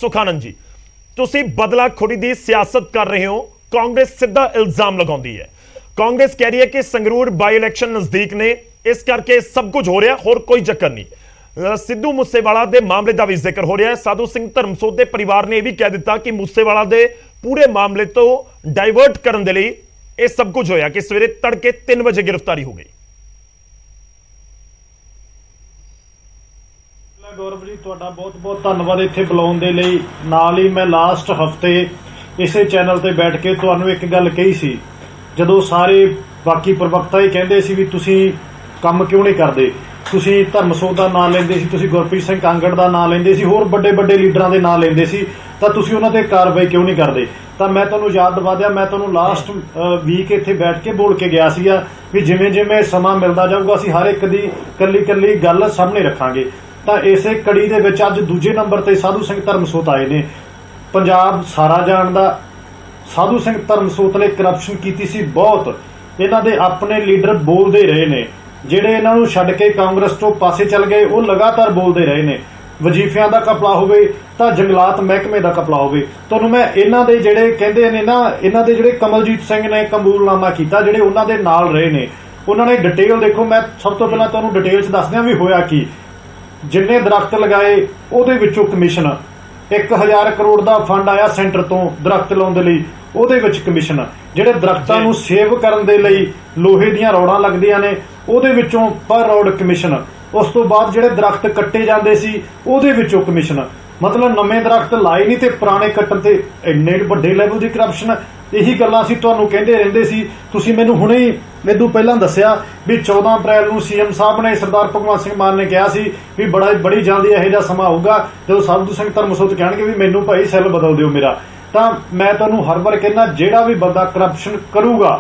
ਸੁਖਾਨੰਦ ਜੀ, ਤੁਸੀਂ ਬਦਲਾਖੋਰੀ ਦੀ ਸਿਆਸਤ ਕਰ ਰਹੇ ਹੋ। ਕਾਂਗਰਸ ਸਿੱਧਾ ਇਲਜ਼ਾਮ ਲਗਾਉਂਦੀ ਹੈ। ਕਾਂਗਰਸ ਕਹਿ ਰਹੀ ਹੈ ਕਿ ਸੰਗਰੂਰ ਬਾਈ ਇਲੈਕਸ਼ਨ ਨਜ਼ਦੀਕ ਨੇ, ਇਸ ਕਰਕੇ ਸਭ ਕੁਝ ਹੋ ਰਿਹਾ, ਹੋਰ ਕੋਈ ਚੱਕਰ ਨਹੀਂ। ਸਿੱਧੂ ਮੂਸੇਵਾਲਾ ਦੇ ਮਾਮਲੇ ਦਾ ਵੀ ਜ਼ਿਕਰ ਹੋ ਰਿਹਾ ਹੈ। ਸਾਧੂ ਸਿੰਘ ਧਰਮਸੋਤ ਦੇ ਪਰਿਵਾਰ ਨੇ ਇਹ ਵੀ ਕਹਿ ਦਿੱਤਾ ਕਿ ਮੂਸੇਵਾਲਾ ਦੇ ਪੂਰੇ ਮਾਮਲੇ ਤੋਂ ਡਾਇਵਰਟ ਕਰਨ ਦੇ ਲਈ ਇਹ ਸਭ ਕੁਝ ਹੋਇਆ ਕਿ ਸਵੇਰੇ ਤੜਕੇ 3 ਵਜੇ ਗ੍ਰਿਫਤਾਰੀ ਹੋ ਗਈ। गौरव जी तुहाडा बहुत बहुत धन्नवाद इत्थे बुलाउण दे लई। नाल ही मैं लास्ट हफ्ते इसे चैनल ते बैठ के तुहानूं एक गल कही सी, जदों सारे बाकी प्रवक्ता ही कहंदे सी भी तुसीं काम क्यों नहीं करदे, तुसीं धर्मसोत दा नाम लैंदे सी, तुसीं गुरप्रीत सिंह कांगड़ दा नाम लैंदे सी, होर बड़े बड़े लीडरां दे नाम लैंदे सी, तां तुसीं उन्हां ते कार्रवाई क्यों नहीं करदे। तां मैं तुहानूं याद दिवा दिया, मैं तुहानूं लास्ट वीक इत्थे बैठ के बोल के गया सीगा भी जिवें जिवें समां मिलदा जाऊगा असीं हर एक दी कल्ली कल्ली गल सामने रखांगे। ਤਾਂ ਇਸੇ ਕੜੀ ਦੇ ਵਿੱਚ ਅੱਜ ਦੂਜੇ ਨੰਬਰ ਤੇ ਸਾਧੂ ਸਿੰਘ ਧਰਮਸੋਤ ਆਏ ਨੇ। ਪੰਜਾਬ ਸਾਰਾ ਜਾਣਦਾ ਸਾਧੂ ਸਿੰਘ ਧਰਮਸੋਤ ਨੇ ਕਰਪਸ਼ਨ ਕੀਤੀ ਸੀ ਬਹੁਤ। ਇਹਨਾਂ ਦੇ ਆਪਣੇ ਲੀਡਰ ਬੋਲਦੇ ਰਹੇ ਨੇ, ਜਿਹੜੇ ਇਹਨਾਂ ਨੂੰ ਛੱਡ ਕੇ ਕਾਂਗਰਸ ਤੋਂ ਪਾਸੇ ਚੱਲ ਗਏ ਉਹ ਲਗਾਤਾਰ ਬੋਲਦੇ ਰਹੇ ਨੇ। ਵਜ਼ੀਫਿਆਂ ਦਾ ਘਪਲਾ ਹੋਵੇ ਤਾਂ ਜੰਗਲਾਤ ਮਹਿਕਮੇ ਦਾ ਘਪਲਾ ਹੋਵੇ। ਤੁਹਾਨੂੰ ਮੈਂ ਇਹਨਾਂ ਦੇ ਜਿਹੜੇ ਕਹਿੰਦੇ ਨੇ ਨਾ, ਇਹਨਾਂ ਦੇ ਜਿਹੜੇ ਕਮਲਜੀਤ ਸਿੰਘ ਨੇ ਕਬੂਲਨਾਮਾ ਕੀਤਾ, ਜਿਹੜੇ ਉਹਨਾਂ ਦੇ ਨਾਲ ਰਹੇ ਨੇ, ਉਹਨਾਂ ਨੇ ਡਿਟੇਲ ਦੇਖੋ। ਮੈਂ ਸਭ ਤੋਂ ਪਹਿਲਾਂ ਤੁਹਾਨੂੰ ਡਿਟੇਲ 'ਚ ਦੱਸਦਿਆਂ ਵੀ ਹੋਇਆ ਕੀ। ਜਿੰਨੇ ਦਰਖਤ ਲਗਾਏ ਉਹਦੇ ਵਿੱਚੋਂ ਕਮਿਸ਼ਨ 1000 ਕਰੋੜ ਦਾ ਫੰਡ ਆਇਆ ਸੈਂਟਰ ਤੋਂ ਦਰਖਤ ਲਾਉਣ ਦੇ ਲਈ, ਉਹਦੇ ਵਿੱਚ ਕਮਿਸ਼ਨ। ਜਿਹੜੇ ਦਰਖਤਾਂ ਨੂੰ ਸੇਵ ਕਰਨ ਦੇ ਲਈ ਲੋਹੇ ਦੀਆਂ ਰੌੜਾਂ ਲੱਗਦੀਆਂ ਨੇ ਉਹਦੇ ਵਿੱਚੋਂ ਪਰ ਰੌੜ ਕਮਿਸ਼ਨ। ਉਸ ਤੋਂ ਬਾਅਦ ਜਿਹੜੇ ਦਰਖਤ ਕੱਟੇ ਜਾਂਦੇ ਸੀ ਉਹਦੇ ਵਿੱਚੋਂ ਕਮਿਸ਼ਨ। ਮਤਲਬ ਨਵੇਂ ਦਰਖਤ ਲਾਏ ਨਹੀਂ ਤੇ ਪੁਰਾਣੇ ਕੱਟਣ ਤੇ ਇੰਨੇ ਵੱਡੇ ਲੈਵਲ ਦੀ ਕਰਪਸ਼ਨ। ਇਹੀ ਗੱਲਾਂ ਅਸੀਂ ਤੁਹਾਨੂੰ ਕਹਿੰਦੇ ਰਹਿੰਦੇ ਸੀ। ਤੁਸੀਂ ਮੈਨੂੰ ਹੁਣੇ ਹੀ ਮੈਨੂੰ ਪਹਿਲਾਂ ਦੱਸਿਆ ਵੀ 14 ਅਪ੍ਰੈਲ ਨੂੰ ਸੀਐਮ ਸਾਹਿਬ ਨੇ ਸਰਦਾਰ ਭਗਵੰਤ ਸਿੰਘ ਮਾਨ ਨੇ ਕਿਹਾ ਸੀ ਵੀ ਬੜੀ ਜਲਦੀ ਇਹੋ ਜਿਹਾ ਸਮਾਂ ਆਊਗਾ ਜਦੋਂ ਸਾਧੂ ਸਿੰਘ ਧਰਮਸੋਤ ਕਹਿਣਗੇ ਵੀ ਮੈਨੂੰ ਭਾਈ ਸੈੱਲ ਬਦਲ ਦਿਓ ਮੇਰਾ। ਤਾਂ ਮੈਂ ਤੁਹਾਨੂੰ ਹਰ ਵਾਰ ਕਹਿੰਦਾ ਜਿਹੜਾ ਵੀ ਬੰਦਾ ਕਰਪਸ਼ਨ ਕਰੂਗਾ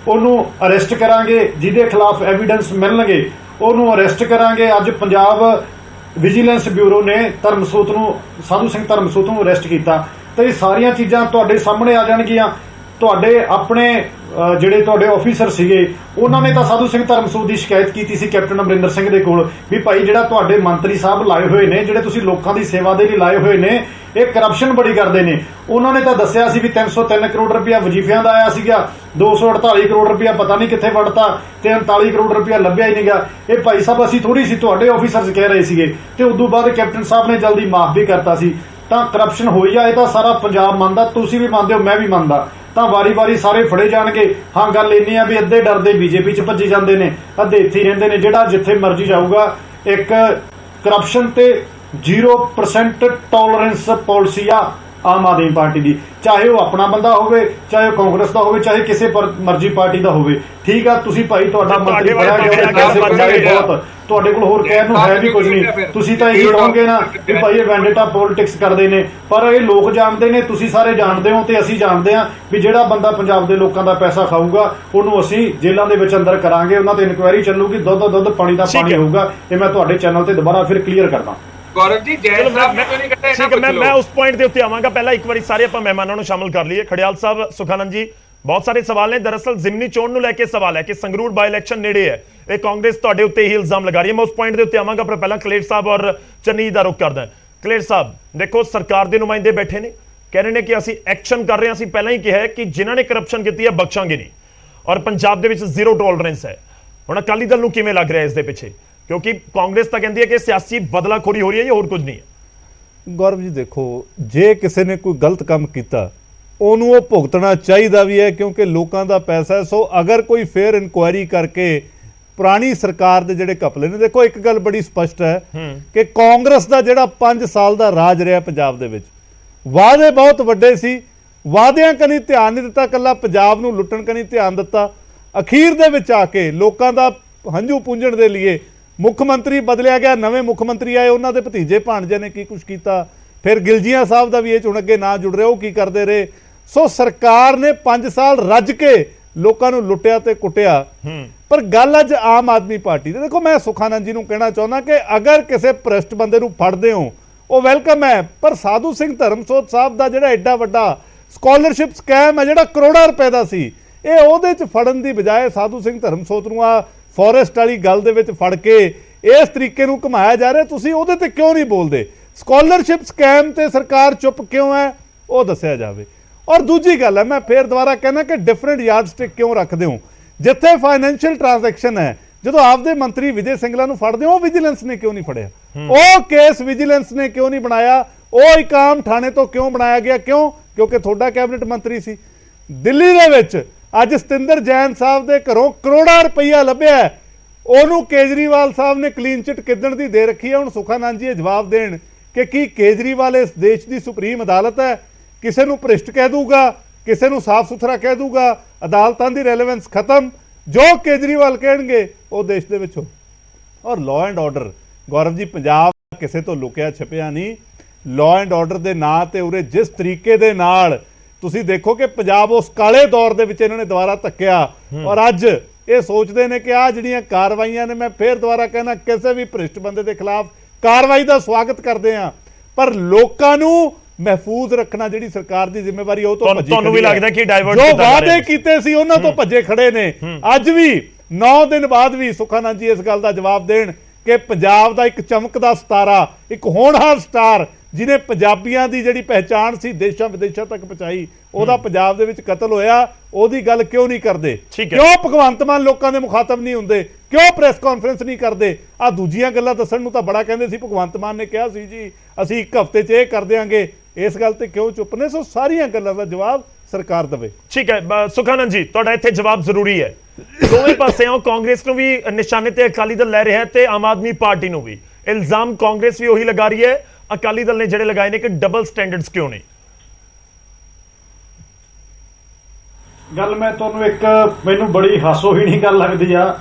ਉਹਨੂੰ ਅਰੈਸਟ ਕਰਾਂਗੇ, ਜਿਹਦੇ ਖਿਲਾਫ ਐਵੀਡੈਂਸ ਮਿਲਣਗੇ ਉਹਨੂੰ ਅਰੈਸਟ ਕਰਾਂਗੇ। ਅੱਜ ਪੰਜਾਬ ਵਿਜੀਲੈਂਸ ਬਿਊਰੋ ਨੇ ਧਰਮਸੋਤ ਨੂੰ, ਸਾਧੂ ਸਿੰਘ ਧਰਮਸੋਤ ਨੂੰ ਅਰੈਸਟ ਕੀਤਾ। ਤੇ ਇਹ ਸਾਰੀਆਂ ਚੀਜ਼ਾਂ ਤੁਹਾਡੇ ਸਾਹਮਣੇ ਆ ਜਾਣਗੀਆਂ। ਤੁਹਾਡੇ ਆਪਣੇ ਜਿਹੜੇ ਤੁਹਾਡੇ ਆਫੀਸਰ ਸੀਗੇ ਉਹਨਾਂ ਨੇ ਤਾਂ ਸਾਧੂ ਸਿੰਘ ਧਰਮਸੋਤ ਦੀ ਸ਼ਿਕਾਇਤ ਕੀਤੀ ਸੀ ਕੈਪਟਨ ਅਮਰਿੰਦਰ ਸਿੰਘ ਦੇ ਕੋਲ ਵੀ ਭਾਈ ਜਿਹੜਾ ਤੁਹਾਡੇ ਮੰਤਰੀ ਸਾਹਿਬ ਲਾਏ ਹੋਏ ਨੇ, ਜਿਹੜੇ ਤੁਸੀਂ ਲੋਕਾਂ ਦੀ ਸੇਵਾ ਦੇ ਲਈ ਲਾਏ ਹੋਏ ਨੇ, ਇਹ ਕਰਪਸ਼ਨ ਬੜੀ ਕਰਦੇ ਨੇ। ਉਹਨਾਂ ਨੇ ਤਾਂ ਦੱਸਿਆ ਸੀ ਵੀ 303 ਕਰੋੜ ਰੁਪਇਆ ਵਜ਼ੀਫਿਆਂ ਦਾ ਆਇਆ ਸੀਗਾ, 248 ਕਰੋੜ ਰੁਪਇਆ ਪਤਾ ਨਹੀਂ ਕਿੱਥੇ ਵੜਤਾ ਤੇ 39 ਕਰੋੜ ਰੁਪਇਆ ਲੱਭਿਆ ਹੀ ਨਹੀਂਗਾ। ਇਹ ਭਾਈ ਸਾਹਿਬ ਅਸੀਂ ਥੋੜੀ ਸੀ, ਤੁਹਾਡੇ ਆਫੀਸਰਸ ਕਹਿ ਰਹੇ ਸੀਗੇ। ਤੇ ਉਦੋਂ ਬਾਅਦ ਕੈਪਟਨ ਸਾਹਿਬ ਨੇ ਜਲਦੀ ਮਾਫ ਵੀ ਕਰਤਾ ਸੀ। ਤਾਂ ਕਰਪਸ਼ਨ ਹੋਈ ਆ, ਇਹ ਤਾਂ ਸਾਰਾ ਪੰਜਾਬ ਮੰਨਦਾ, ਤੁਸੀਂ ਵੀ ਮੰਨਦੇ ਹੋ, ਮੈਂ ਵੀ ਮੰਨਦਾ। ਤਾਂ ਵਾਰੀ-ਵਾਰੀ ਸਾਰੇ ਫੜੇ ਜਾਣਗੇ। ਹਾਂ ਗੱਲ ਇੰਨੀ ਆ ਵੀ ਅੱਧੇ ਡਰਦੇ ਬੀਜੇਪੀ 'ਚ ਭੱਜੀ ਜਾਂਦੇ ਨੇ, ਅੱਧੇ ਇੱਥੇ ਹੀ ਰਹਿੰਦੇ ਨੇ। ਜਿਹੜਾ ਜਿੱਥੇ ਮਰਜ਼ੀ ਜਾਊਗਾ, ਇੱਕ ਕਰਪਸ਼ਨ ਤੇ 0% ਟੋਲਰੈਂਸ ਪਾਲਿਸੀ ਆ ਆਮ ਆਦਮੀ ਪਾਰਟੀ ਦੀ। ਚਾਹੇ ਉਹ ਆਪਣਾ ਬੰਦਾ ਹੋਵੇ, ਚਾਹੇ ਉਹ ਕਾਂਗਰਸ ਦਾ ਹੋਵੇ, ਚਾਹੇ ਕਿਸੇ ਮਰਜ਼ੀ ਪਾਰਟੀ ਦਾ ਹੋਵੇ। ਠੀਕ ਆ, ਤੁਸੀਂ ਭਾਈ ਤੁਹਾਡਾ ਮੰਤਰੀ ਬਣਿਆ ਗਿਆ, ਪੈਸੇ ਬਣਾਏ ਬਹੁਤ, ਤੁਹਾਡੇ ਕੋਲ ਹੋਰ ਕਹਿਣ ਨੂੰ ਹੈ ਵੀ ਕੁਝ ਨਹੀਂ। ਤੁਸੀਂ ਤਾਂ ਇਹੀ ਕਹੋਗੇ ਨਾ ਕਿ ਭਾਈ ਇਹ ਵੈਂਡੇਟਾ ਪੋਲਿਟਿਕਸ ਕਰਦੇ ਨੇ, ਪਰ ਇਹ ਲੋਕ ਜਾਣਦੇ ਨੇ, ਤੁਸੀਂ ਸਾਰੇ ਜਾਣਦੇ ਹੋ ਤੇ ਅਸੀਂ ਜਾਣਦੇ ਹਾਂ ਵੀ ਜਿਹੜਾ ਬੰਦਾ ਪੰਜਾਬ ਦੇ ਲੋਕਾਂ ਦਾ ਪੈਸਾ ਖਾਊਗਾ ਉਹਨੂੰ ਅਸੀਂ ਜੇਲ੍ਹਾਂ ਦੇ ਵਿੱਚ ਅੰਦਰ ਕਰਾਂਗੇ, ਉਹਨਾਂ ਤੇ ਇਨਕੁਆਇਰੀ ਚੱਲੂਗੀ, ਦੁੱਧ ਦਾ ਦੁੱਧ ਪਾਣੀ ਦਾ ਪਾਣੀ ਹੋਊਗਾ। ਇਹ ਮੈਂ ਤੁਹਾਡੇ ਚੈਨਲ ਤੇ ਦੁਬਾਰਾ ਫਿਰ ਕਲੀਅਰ ਕਰਦਾ। गौरव जी मैं उस पॉइंट के उत्ते आवांगा। पहला एक बार सारे आपां मेहमानां नूं शामिल कर लीए। खड़ियाल साहब, सुखानंद जी, बहुत सारे सवाल ने। दरअसल जिमनी चोण नूं लैके सवाल है कि संगरूर बाई इलैक्शन नेड़े है, ये कांग्रेस तुहाडे उत्ते ही इल्जाम लगा रही है। मैं उस पॉइंट के उत्ते आवांगा, पर पहला कलेर साहब और चन्नी दा रुख करदा। कलेर साहब देखो, सरकार के नुमाइंदे बैठे ने, कह रहे हैं कि असीं एक्शन कर रहे हैं। असीं पहलां ही कहा है कि जिन्हां ने करप्शन की है बख्शांगे नहीं, और पंजाब दे विच जीरो टॉलरेंस है। हुण अकाली दल नूं किवें लग रहा है इस दे पिछे, क्योंकि कांग्रेस तो कहती है कि सियासी बदलाखोरी हो रही है, ये होर कुछ नहीं है। गौरव जी देखो, जे किसी ने कोई गलत काम किया ਉਹਨੂੰ ਉਹ ਭੁਗਤਣਾ ਚਾਹੀਦਾ ਵੀ ਹੈ, ਕਿਉਂਕਿ ਲੋਕਾਂ ਦਾ ਪੈਸਾ ਹੈ। ਸੋ ਅਗਰ ਕੋਈ ਫੇਅਰ ਇਨਕੁਆਇਰੀ ਕਰਕੇ ਪੁਰਾਣੀ ਸਰਕਾਰ ਦੇ ਜਿਹੜੇ ਘਪਲੇ ਨੇ, ਦੇਖੋ ਇੱਕ ਗੱਲ ਬੜੀ ਸਪਸ਼ਟ ਹੈ ਕਿ ਕਾਂਗਰਸ ਦਾ ਜਿਹੜਾ 5 ਸਾਲ ਦਾ ਰਾਜ ਰਿਹਾ ਪੰਜਾਬ ਦੇ ਵਿੱਚ, ਵਾਅਦੇ ਬਹੁਤ ਵੱਡੇ ਸੀ, ਵਾਅਦਿਆਂ ਕਨੀ ਧਿਆਨ ਨਹੀਂ ਦਿੱਤਾ, ਕੱਲਾ ਪੰਜਾਬ ਨੂੰ ਲੁੱਟਣ ਕਨੀ ਧਿਆਨ ਦਿੱਤਾ। ਅਖੀਰ ਦੇ ਵਿੱਚ ਆ ਕੇ ਲੋਕਾਂ ਦਾ ਹੰਝੂ ਪੂੰਝਣ ਦੇ ਲਈ ਮੁੱਖ ਮੰਤਰੀ ਬਦਲਿਆ ਗਿਆ, ਨਵੇਂ ਮੁੱਖ ਮੰਤਰੀ ਆਏ, ਉਹਨਾਂ ਦੇ ਭਤੀਜੇ ਭਾਣਜੇ ਨੇ ਕੀ ਕੁਛ ਕੀਤਾ। ਫਿਰ ਗਿਲਜੀਆਂ ਸਾਹਿਬ ਦਾ ਵੀ ਇਹ 'ਚ ਹੁਣ ਅੱਗੇ ਨਾ ਜੁੜ ਰਿਹਾ, ਉਹ ਕੀ ਕਰਦੇ ਰਹੇ। ਸੋ ਸਰਕਾਰ ਨੇ 5 ਸਾਲ ਰੱਜ ਕੇ ਲੋਕਾਂ ਨੂੰ ਲੁੱਟਿਆ ਤੇ ਕੁੱਟਿਆ। ਪਰ ਗੱਲ ਅੱਜ ਆਮ ਆਦਮੀ ਪਾਰਟੀ ਦੀ। ਦੇਖੋ, ਮੈਂ ਸੁਖਾਨੰਦ ਜੀ ਨੂੰ ਕਹਿਣਾ ਚਾਹੁੰਦਾ ਕਿ ਅਗਰ ਕਿਸੇ ਭ੍ਰਿਸ਼ਟ ਬੰਦੇ ਨੂੰ ਫੜਦੇ ਹੋ ਉਹ ਵੈਲਕਮ ਹੈ, ਪਰ ਸਾਧੂ ਸਿੰਘ ਧਰਮਸੋਤ ਸਾਹਿਬ ਦਾ ਜਿਹੜਾ ਐਡਾ ਵੱਡਾ ਸਕਾਲਰਸ਼ਿਪ ਸਕੈਮ ਹੈ, ਜਿਹੜਾ ਕਰੋੜਾਂ ਰੁਪਏ ਦਾ ਸੀ, ਇਹ ਉਹਦੇ 'ਚ ਫੜਨ ਦੀ ਬਜਾਏ ਸਾਧੂ ਸਿੰਘ ਧਰਮਸੋਤ ਨੂੰ ਆ ਫੋਰੈਸਟ ਵਾਲੀ ਗੱਲ ਦੇ ਵਿੱਚ ਫੜ ਕੇ ਇਸ ਤਰੀਕੇ ਨੂੰ ਘੁਮਾਇਆ ਜਾ ਰਿਹਾ। ਤੁਸੀਂ ਉਹਦੇ ਤੇ ਕਿਉਂ ਨਹੀਂ ਬੋਲਦੇ? ਸਕਾਲਰਸ਼ਿਪ ਸਕੈਮ ਤੇ ਸਰਕਾਰ ਚੁੱਪ ਕਿਉਂ ਹੈ ਉਹ ਦੱਸਿਆ ਜਾਵੇ। ਔਰ ਦੂਜੀ ਗੱਲ ਹੈ, ਮੈਂ ਫੇਰ ਦੁਬਾਰਾ ਕਹਿਣਾ ਕਿ ਡਿਫਰੈਂਟ ਯਾਰਡਸਟਿਕ ਕਿਉਂ ਰੱਖਦੇ ਹੋ? ਜਿੱਥੇ ਫਾਈਨੈਂਸ਼ੀਅਲ ਟ੍ਰਾਂਜੈਕਸ਼ਨ ਹੈ, ਜਦੋਂ ਆਪਦੇ ਮੰਤਰੀ ਵਿਜੇ ਸਿੰਗਲਾ ਨੂੰ ਫੜਦੇ ਹੋ, ਉਹ ਵਿਜੀਲੈਂਸ ਨੇ ਕਿਉਂ ਨਹੀਂ ਫੜਿਆ? ਉਹ ਕੇਸ ਵਿਜੀਲੈਂਸ ਨੇ ਕਿਉਂ ਨਹੀਂ ਬਣਾਇਆ? ਉਹ ਇੱਕ ਆਮ ਥਾਣੇ ਤੋਂ ਕਿਉਂ ਬਣਾਇਆ ਗਿਆ? ਕਿਉਂ? ਕਿਉਂਕਿ ਤੁਹਾਡਾ ਕੈਬਨਿਟ ਮੰਤਰੀ ਸੀ। ਦਿੱਲੀ ਦੇ ਵਿੱਚ ਅੱਜ ਸਤਿੰਦਰ ਜੈਨ ਸਾਹਿਬ ਦੇ ਘਰੋਂ ਕਰੋੜਾਂ ਰੁਪਈਆ ਲੱਭਿਆ, ਉਹਨੂੰ ਕੇਜਰੀਵਾਲ ਸਾਹਿਬ ਨੇ ਕਲੀਨ ਚਿੱਟ ਕਿੱਦਣ ਦੀ ਦੇ ਰੱਖੀ ਹੈ। ਹੁਣ ਸੁਖਾਨੰਦ ਜੀ ਇਹ ਜਵਾਬ ਦੇਣ ਕਿ ਕੀ ਕੇਜਰੀਵਾਲ ਇਸ ਦੇਸ਼ ਦੀ ਸੁਪਰੀਮ ਅਦਾਲਤ ਹੈ? ਕਿਸੇ ਨੂੰ ਭ੍ਰਿਸ਼ਟ ਕਹਿ ਦੂਗਾ, ਕਿਸੇ ਨੂੰ ਸਾਫ਼ ਸੁਥਰਾ ਕਹਿ ਦੂਗਾ, ਅਦਾਲਤਾਂ ਦੀ ਰੈਲੇਵੈਂਸ ਖਤਮ। ਜੋ ਕੇਜਰੀਵਾਲ ਕਹਿਣਗੇ ਉਹ ਦੇਸ਼ ਦੇ ਵਿੱਚ ਹੋ। ਔਰ law and order, Gaurav ji, Punjab ਕਿਸੇ ਤੋਂ ਲੁਕਿਆ ਛਿਪਿਆ ਨਹੀਂ। ਲਾਅ ਐਂਡ ਆਰਡਰ ਦੇ ਨਾਂ ਤੇ ਉਰੇ ਜਿਸ ਤਰੀਕੇ ਦੇ ਨਾਲ ਤੁਸੀਂ ਦੇਖੋ ਕਿ ਪੰਜਾਬ ਉਸ ਕਾਲੇ ਦੌਰ ਦੇ ਵਿੱਚ ਇਹਨਾਂ ਨੇ ਦੁਬਾਰਾ ਧੱਕਿਆ, ਔਰ ਅੱਜ ਇਹ ਸੋਚਦੇ ਨੇ ਕਿ ਆਹ ਜਿਹੜੀਆਂ ਕਾਰਵਾਈਆਂ ਨੇ, ਮੈਂ ਫੇਰ ਦੁਬਾਰਾ ਕਹਿਣਾ, ਕਿਸੇ ਵੀ ਭ੍ਰਿਸ਼ਟ ਬੰਦੇ ਦੇ ਖਿਲਾਫ ਕਾਰਵਾਈ ਦਾ ਸਵਾਗਤ ਕਰਦੇ ਆ, ਪਰ ਲੋਕਾਂ ਨੂੰ ਮਹਿਫੂਜ਼ ਰੱਖਣਾ ਜਿਹੜੀ ਸਰਕਾਰ ਦੀ ਜ਼ਿੰਮੇਵਾਰੀ ਉਹ ਤੋਂ ਭੱਜੀ। ਤੁਹਾਨੂੰ ਵੀ ਲੱਗਦਾ ਕਿ ਡਾਇਵਰਟ ਜੋ ਵਾਅਦੇ ਕੀਤੇ ਸੀ ਉਹਨਾਂ ਤੋਂ ਭੱਜੇ ਖੜੇ ਨੇ। ਅੱਜ ਵੀ 9 ਦਿਨ ਬਾਅਦ ਵੀ ਸੁਖਾਨੰਦ ਜੀ ਇਸ ਗੱਲ ਦਾ ਜਵਾਬ ਦੇਣ ਕਿ ਪੰਜਾਬ ਦਾ ਇੱਕ ਚਮਕਦਾ ਸਿਤਾਰਾ, ਇੱਕ ਹੋਣਹਾਰ ਸਟਾਰ ਜਿਹਨੇ ਪੰਜਾਬੀਆਂ ਦੀ ਜਿਹੜੀ ਪਹਿਚਾਣ ਸੀ ਦੇਸ਼ਾਂ ਵਿਦੇਸ਼ਾਂ ਤੱਕ ਪਹੁੰਚਾਈ, ਉਹਦਾ ਪੰਜਾਬ ਦੇ ਵਿੱਚ ਕਤਲ ਹੋਇਆ। ਉਹਦੀ ਗੱਲ ਕਿਉਂ ਨਹੀਂ ਕਰਦੇ? ਕਿਉਂ ਭਗਵੰਤ ਮਾਨ ਲੋਕਾਂ ਦੇ ਮੁਖਾਤਬ ਨਹੀਂ ਹੁੰਦੇ? ਕਿਉਂ ਪ੍ਰੈਸ ਕਾਨਫਰੰਸ ਨਹੀਂ ਕਰਦੇ? ਆ ਦੂਜੀਆਂ ਗੱਲਾਂ ਦੱਸਣ ਨੂੰ ਤਾਂ ਬੜਾ ਕਹਿੰਦੇ ਸੀ। ਭਗਵੰਤ ਮਾਨ ਨੇ ਕਿਹਾ ਸੀ ਜੀ ਅਸੀਂ 1 ਹਫ਼ਤੇ 'ਚ ਇਹ ਕਰ ਦਿਆਂਗੇ, ਇਸ ਗੱਲ ਤੇ ਕਿਉਂ ਚੁੱਪ ਨੇ? ਸੋ ਸਾਰੀਆਂ ਗੱਲਾਂ ਦਾ ਜਵਾਬ ਸਰਕਾਰ ਦੇਵੇ। ਠੀਕ ਹੈ ਸੁਖਾਨੰਦ ਜੀ, ਤੁਹਾਡਾ ਇੱਥੇ ਜਵਾਬ ਜ਼ਰੂਰੀ ਹੈ। ਦੋਵੇਂ ਪਾਸਿਓਂ ਕਾਂਗਰਸ ਨੂੰ ਵੀ ਨਿਸ਼ਾਨੇ ਤੇ ਅਕਾਲੀ ਦਲ ਲੈ ਰਿਹਾ ਹੈ ਤੇ ਆਮ ਆਦਮੀ ਪਾਰਟੀ ਨੂੰ ਵੀ। ਇਲਜ਼ਾਮ ਕਾਂਗਰਸ ਵੀ ਉਹੀ ਲਗਾ ਰਹੀ ਹੈ, ਅਕਾਲੀ ਦਲ ਨੇ ਜਿਹੜੇ ਲਗਾਏ ਨੇ ਕਿ ਡਬਲ ਸਟੈਂਡਰਡਸ ਕਿਉਂ ਨਹੀਂ? ਗੱਲ ਮੈਂ ਤੁਹਾਨੂੰ ਇੱਕ, ਮੈਨੂੰ ਬੜੀ ਹਾਸੋਹੀਣੀ ਗੱਲ ਲੱਗਦੀ ਆ।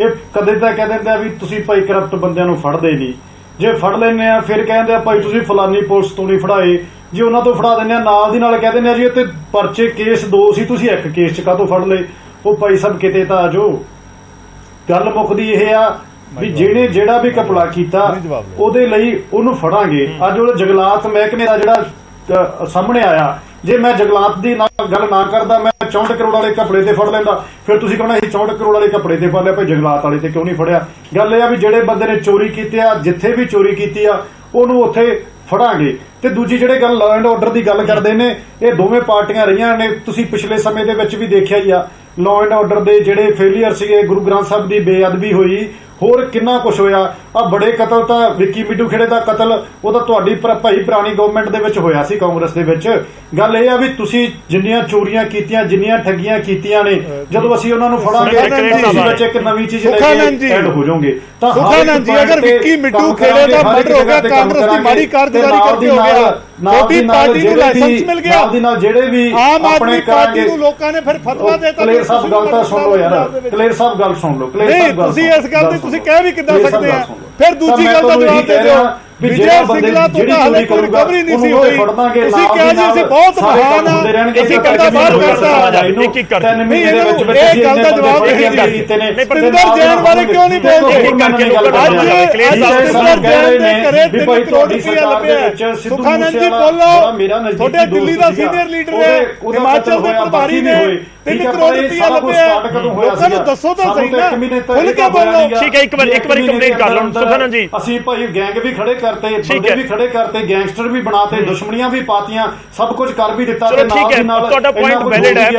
ਇਹ ਕਦੇ ਤਾਂ ਕਹਿ ਦਿੰਦੇ ਆ ਵੀ ਤੁਸੀਂ ਭਾਈ ਕਰਪਟ ਬੰਦਿਆਂ ਨੂੰ ਫੜਦੇ ਨਹੀਂ, ਜੇ ਫੜ ਲੈਂਦੇ ਆ ਫਿਰ ਕਹਿੰਦੇ ਆ ਭਾਈ ਤੁਸੀਂ ਫਲਾਨੀ ਪੁਲਿਸ ਤੋਂ ਨਹੀਂ ਫੜਾਏ, ਜੇ ਉਹਨਾਂ ਤੋਂ ਫੜਾ ਦਿੰਦੇ ਆ ਨਾਲ ਦੀ ਨਾਲ ਕਹਿ ਦਿੰਦੇ ਆ ਜੀ ਇੱਥੇ ਪਰਚੇ ਕੇਸ 2 ਸੀ ਤੁਸੀਂ ਇੱਕ ਕੇਸ 'ਚ ਕਾਹਤੋਂ ਫੜ ਲਏ? ਉਹ ਭਾਈ ਸਾਹਿਬ ਕਿਤੇ ਤਾਂ ਆਜੋ। ਗੱਲ ਮੁੱਕਦੀ ਇਹ ਆ ਵੀ ਜਿਹਨੇ ਜਿਹੜਾ ਵੀ ਘਪਲਾ ਕੀਤਾ ਉਹਦੇ ਲਈ ਉਹਨੂੰ ਫੜਾਂਗੇ। ਅੱਜ ਉਹ ਜੰਗਲਾਤ ਮਹਿਕਮੇ ਦਾ ਜਿਹੜਾ ਸਾਹਮਣੇ ਆਇਆ, ਜੇ ਮੈਂ ਜੰਗਲਾਤ ਦੀ ਗੱਲ ਨਾ ਕਰਦਾ, ਮੈਂ 64 ਕਰੋੜ ਵਾਲੇ ਘਪਲੇ ਤੇ ਫੜ ਲੈਂਦਾ, ਫਿਰ ਤੁਸੀਂ ਕਹਣਾ ਸੀ 64 ਕਰੋੜ ਵਾਲੇ ਘਪਲੇ ਤੇ ਫੜ ਲਿਆ, ਭਾਈ ਜੰਗਲਾਤ ਵਾਲੇ ਤੇ ਕਿਉਂ ਨਹੀਂ ਫੜਿਆ? ਗੱਲ ਇਹ ਆ ਵੀ ਜਿਹੜੇ ਬੰਦੇ ਨੇ ਚੋਰੀ ਕੀਤੀ ਆ, ਜਿੱਥੇ ਵੀ ਚੋਰੀ ਕੀਤੀ ਆ, ਉਹਨੂੰ ਉੱਥੇ ਫੜਾਂਗੇ। ਤੇ ਦੂਜੀ ਜਿਹੜੇ ਗੱਲ ਲਾਅ ਐਂਡ ਆਰਡਰ ਦੀ ਗੱਲ ਕਰਦੇ ਨੇ, ਇਹ ਦੋਵੇਂ ਪਾਰਟੀਆਂ ਰਹੀਆਂ ਨੇ। ਤੁਸੀਂ ਪਿਛਲੇ ਸਮੇਂ ਦੇ ਵਿੱਚ ਵੀ ਦੇਖਿਆ ਹੀ ਆ, ਲਾਅ ਐਂਡ ਆਰਡਰ ਦੇ ਜਿਹੜੇ ਫੇਲੀਅਰ ਸੀਗੇ, ਗੁਰੂ ਗ੍ਰੰਥ ਸਾਹਿਬ ਦੀ ਬੇਅਦਬੀ ਹੋਈ, ਹੋਰ ਕਿੰਨਾ ਕੁਝ ਹੋਇਆ। ਆ ਬੜੇ ਕਤਲ ਤਾਂ ਵਿੱਕੀ ਮਿੱਡੂ ਖੇੜੇ ਦਾ ਕਤਲ, ਉਹ ਤਾਂ ਤੁਹਾਡੀ ਭਾਈ ਪੁਰਾਣੀ ਗਵਰਨਮੈਂਟ ਦੇ ਵਿੱਚ ਹੋਇਆ ਸੀ, ਕਾਂਗਰਸ ਦੇ ਵਿੱਚ। ਗੱਲ ਇਹ ਆ ਵੀ ਤੁਸੀਂ ਜਿੰਨੀਆਂ ਚੋਰੀਆਂ ਕੀਤੀਆਂ, ਜਿੰਨੀਆਂ ਠੱਗੀਆਂ ਕੀਤੀਆਂ ਨੇ, ਜਦੋਂ ਅਸੀਂ ਉਹਨਾਂ ਨੂੰ ਫੜਾਂਗੇ ਤੁਸੀਂ ਵਿੱਚ ਇੱਕ ਨਵੀਂ ਚੀਜ਼ ਲੈ ਕੇ ਐਡ ਹੋ ਜਾਓਗੇ। ਤਾਂ ਸੁਖਾਨੰਦ ਜੀ, ਅਗਰ ਵਿੱਕੀ ਮਿੱਡੂ ਖੇੜੇ ਦਾ ਮਰਡਰ ਹੋ ਗਿਆ, ਕਾਂਗਰਸ ਦੀ ਮਾੜੀ ਕਾਰਗੁਜ਼ਾਰੀ ਕਰਕੇ ਹੋ ਗਿਆ, ਤੁਹਾਡੀ ਪਾਰਟੀ ਨੂੰ ਲਾਇਸੈਂਸ ਮਿਲ ਗਿਆ, ਨਾਲ ਦੀ ਨਾਲ ਜਿਹੜੇ ਵੀ ਆਮ ਆਦਮੀ ਪਾਰਟੀ ਨੂੰ ਲੋਕਾਂ ਨੇ ਫਿਰ ਫਤਵਾ ਦੇਤਾ। ਕਲੇਰ ਸਾਹਿਬ ਗੱਲ ਤਾਂ ਸੁਣ ਲਓ ਯਾਰ, ਕਲੇਰ ਸਾਹਿਬ ਗੱਲ ਸੁਣ ਲਓ। ਨਹੀਂ, ਤੁਸੀਂ ਇਸ ਗੱਲ ਤੇ ਤੁਸੀਂ ਕਹਿ ਵੀ ਕਿੱਦਾਂ ਸਕਦੇ ਆ? ਫਿਰ ਦੂਜੀ ਗੱਲ ਦਾ ਜਵਾਬ ਦੇ ਦਿਓ। ਵਿਜੇ ਸਿੰਗਲਾ ਤੋਂ ਤਾਂ ਹਲੇ ਕੋਈ ਰਿਕਵਰੀ ਨਹੀਂ ਸੀ ਹੋਈ, ਤੁਸੀਂ ਕਿਹਾ ਜੀ ਅਸੀਂ ਬਹੁਤ ਮਹਾਨ ਆ, ਅਸੀਂ ਕਰਦਾ ਬਾਹਰ ਕਰਦਾ। ਇੱਕ ਇੱਕ ਕਰਕੇ ਨਹੀਂ, ਇਹ ਗੱਲ ਦਾ ਜਵਾਬ ਦੇ ਦਿੱਤੇ ਨੇ। ਸਤਿੰਦਰ ਜੈਨ ਬਾਰੇ ਕਿਉਂ ਨਹੀਂ ਬੋਲਦੇ? ਸਤਿੰਦਰ ਜੈਨ ਦੇ ਘਰੇ 3 ਕਰੋੜ ਰੁਪਇਆ ਲੱਭਿਆ। ਸੁਖਾਨੰਦ ਜੀ ਬੋਲੋ, ਤੁਹਾਡੇ ਦਿੱਲੀ ਦਾ ਸੀਨੀਅਰ ਲੀਡਰ ਹੈ, ਹਿਮਾਚਲ ਦੇ ਪ੍ਰਭਾਰੀ ਨੇ, 3 ਕਰੋੜ ਰੁਪਇਆ ਲੱਭਿਆ। ਲੋਕਾਂ ਨੂੰ ਦੱਸੋ ਤਾਂ ਸਹੀ ਨਾ, ਖੁੱਲ ਕੇ ਬੋਲੋ। ਠੀਕ ਹੈ, ਇੱਕ ਵਾਰੀ ਕੰਪਲੀਟ ਕਰ ਲਓ ਸੁਖਾਨੰਦ ਜੀ। ਅਸੀਂ ਭਾਈ ਗੈਂਗ ਵੀ ਖੜੇ ਕਰਤੇ, ਬੰਦੇ ਵੀ ਖੜੇ ਕਰਤੇ, ਗੈਂਗਸਟਰ ਵੀ ਬਣਾਤੇ, ਦੁਸ਼ਮਣੀਆਂ ਵੀ ਪਾਤੀਆਂ, ਸਭ ਕੁਝ ਕਰ ਵੀ ਦਿੱਤਾ। ਤੇ ਨਾਲ ਦੀ ਨਾਲ ਤੁਹਾਡਾ ਪੁਆਇੰਟ ਵੈਲਿਡ ਹੈ,